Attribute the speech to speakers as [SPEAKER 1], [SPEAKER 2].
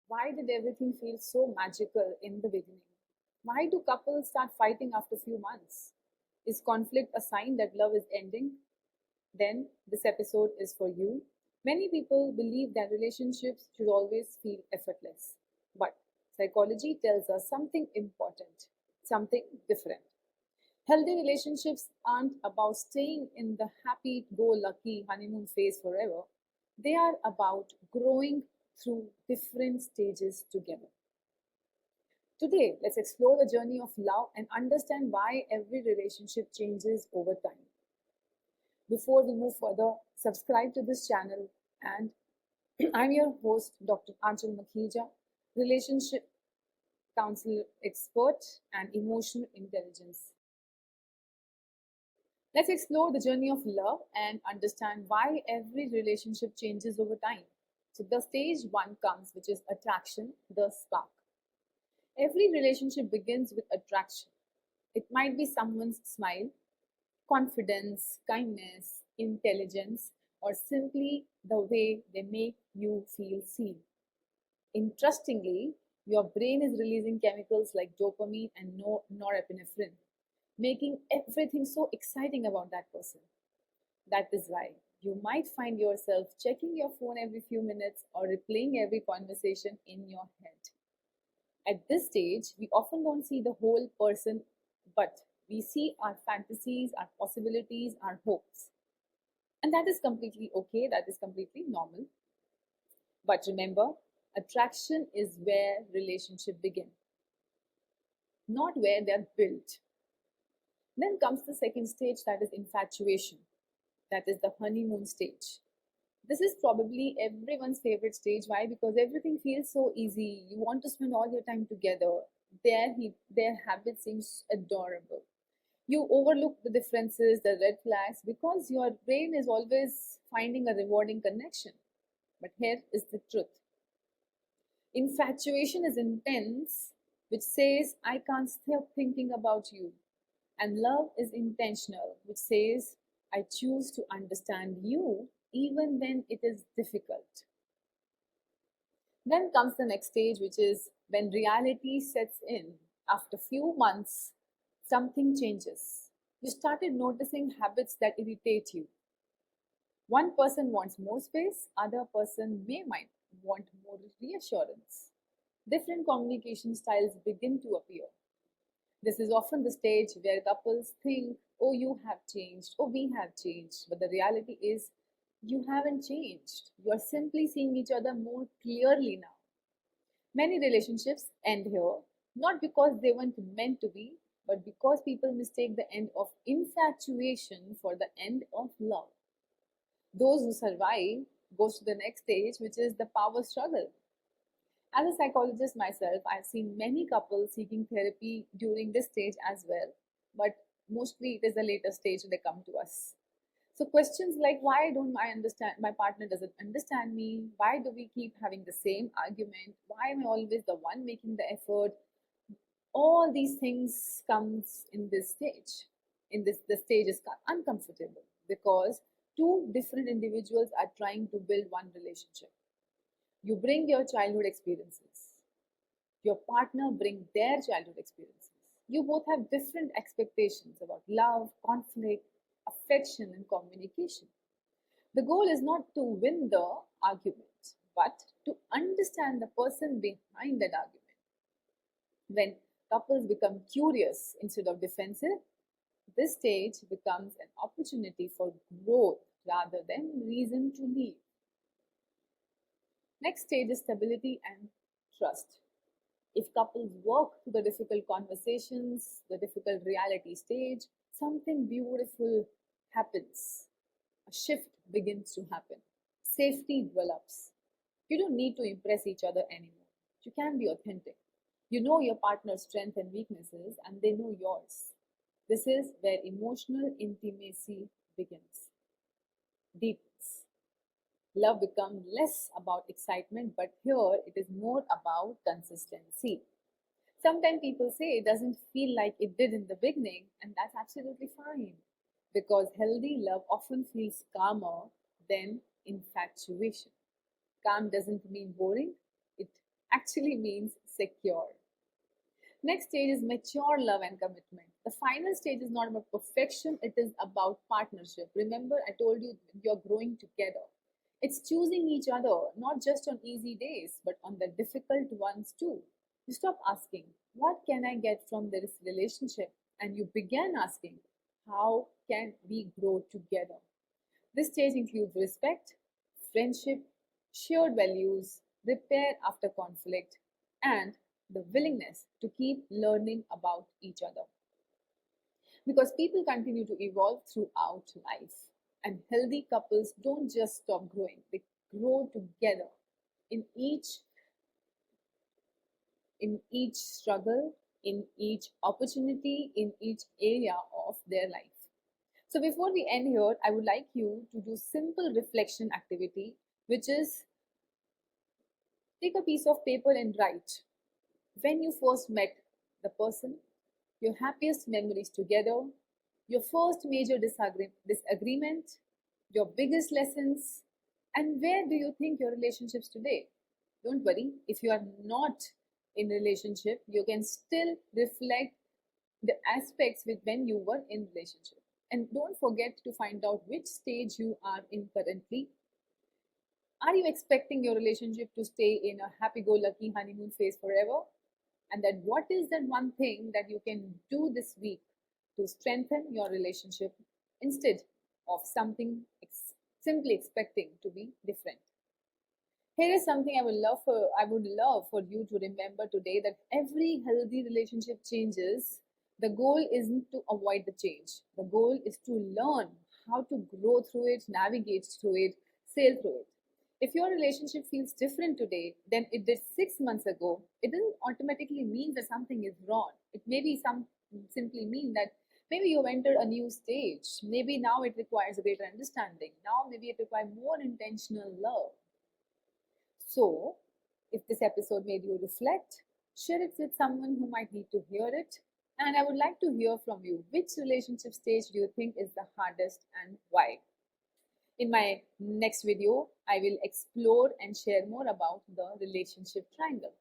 [SPEAKER 1] Why did everything feel so magical in the beginning? Why do couples start fighting after a few months? Is conflict a sign that love is ending? Then this episode is for you. Many people believe that relationships should always feel effortless. But psychology tells us something important, something different. Healthy relationships aren't about staying in the happy go lucky honeymoon phase forever. They are about growing through different stages together. Today, let's explore the journey of love and understand why every relationship changes over time. Before we move further, subscribe to this channel and I'm your host, Dr. Anchal Makhija, relationship counselor expert and emotional intelligence. Let's explore the journey of love and understand why every relationship changes over time. So, the stage one comes, which is attraction, the spark. Every relationship begins with attraction. It might be someone's smile, confidence, kindness, intelligence, or simply the way they make you feel seen. Interestingly, your brain is releasing chemicals like dopamine and norepinephrine, making everything so exciting about that person. That is why you might find yourself checking your phone every few minutes or replaying every conversation in your head. At this stage, we often don't see the whole person, but we see our fantasies, our possibilities, our hopes. And that is completely okay, that is completely normal. But remember, attraction is where relationships begin, not where they're built. Then comes the second stage, that is infatuation. That is the honeymoon stage. This is probably everyone's favorite stage. Why? Because everything feels so easy. You want to spend all your time together. Their habit seems adorable. You overlook the differences, the red flags, because your brain is always finding a rewarding connection. But here is the truth. Infatuation is intense, which says, I can't stop thinking about you. And love is intentional, which says, I choose to understand you even when it is difficult. Then comes the next stage, which is when reality sets in. After few months, something changes. You started noticing habits that irritate you. One person wants more space, other person might want more reassurance. Different communication styles begin to appear. This is often the stage where couples think, oh, you have changed, oh, we have changed. But the reality is, you haven't changed. You are simply seeing each other more clearly now. Many relationships end here, not because they weren't meant to be, but because people mistake the end of infatuation for the end of love. Those who survive goes to the next stage, which is the power struggle. As a psychologist myself, I've seen many couples seeking therapy during this stage as well, but mostly it is the later stage they come to us. So questions like why don't I understand my partner doesn't understand me? Why do we keep having the same argument? Why am I always the one making the effort? All these things comes in this stage. In this the stage is uncomfortable because two different individuals are trying to build one relationship. You bring your childhood experiences. Your partner bring their childhood experiences. You both have different expectations about love, conflict, affection, and communication. The goal is not to win the argument, but to understand the person behind that argument. When couples become curious instead of defensive, this stage becomes an opportunity for growth rather than reason to leave. Next stage is stability and trust. If couples work through the difficult conversations, the difficult reality stage, something beautiful happens. A shift begins to happen. Safety develops. You don't need to impress each other anymore. You can be authentic. You know your partner's strengths and weaknesses, and they know yours. This is where emotional intimacy begins, deepens. Love becomes less about excitement, but here it is more about consistency. Sometimes people say it doesn't feel like it did in the beginning, and that's absolutely fine because healthy love often feels calmer than infatuation. Calm doesn't mean boring, it actually means secure. Next stage is mature love and commitment. The final stage is not about perfection, it is about partnership. Remember, I told you you're growing together. It's choosing each other, not just on easy days, but on the difficult ones too. You stop asking, what can I get from this relationship? And you begin asking, how can we grow together? This stage includes respect, friendship, shared values, repair after conflict, and the willingness to keep learning about each other. Because people continue to evolve throughout life, and healthy couples don't just stop growing, they grow together in each struggle, in each opportunity, in each area of their life. So before we end here, I would like you to do simple reflection activity, which is take a piece of paper and write when you first met the person, your happiest memories together, your first major disagreement, your biggest lessons, and where do you think your relationships today? Don't worry, if you are not in relationship, you can still reflect the aspects with when you were in relationship. And don't forget to find out which stage you are in currently. Are you expecting your relationship to stay in a happy-go-lucky honeymoon phase forever? And then what is that one thing that you can do this week to strengthen your relationship instead of something simply expecting to be different? Here is something I would love for you to remember today, that every healthy relationship changes. The goal isn't to avoid the change. The goal is to learn how to grow through it, navigate through it, sail through it. If your relationship feels different today than it did 6 months ago, it doesn't automatically mean that something is wrong. It may be simply mean that maybe you've entered a new stage. Maybe now it requires a greater understanding. Now maybe it requires more intentional love. So, if this episode made you reflect, share it with someone who might need to hear it. And I would like to hear from you. Which relationship stage do you think is the hardest and why? In my next video, I will explore and share more about the relationship triangle.